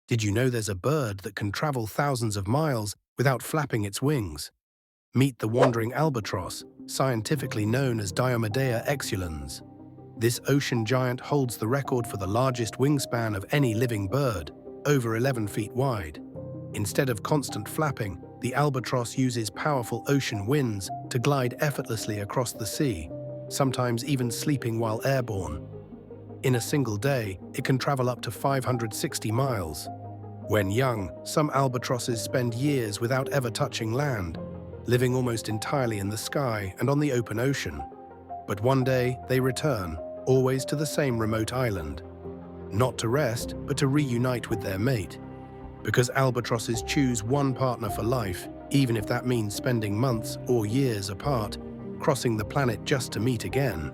Did you know there's a bird that can travel thousands of miles without flapping its wings? Meet the wandering albatross, scientifically known as Diomedeidae exulans. This ocean giant holds the record for the largest wingspan of any living bird, over 11 feet wide. Instead of constant flapping, the albatross uses powerful ocean winds to glide effortlessly across the sea, sometimes even sleeping while airborne. In a single day, it can travel up to 560 miles. When young, some albatrosses spend years without ever touching land, living almost entirely in the sky and on the open ocean. But one day, they return, always to the same remote island. Not to rest, but to reunite with their mate. Because albatrosses choose one partner for life, even if that means spending months or years apart, crossing the planet just to meet again.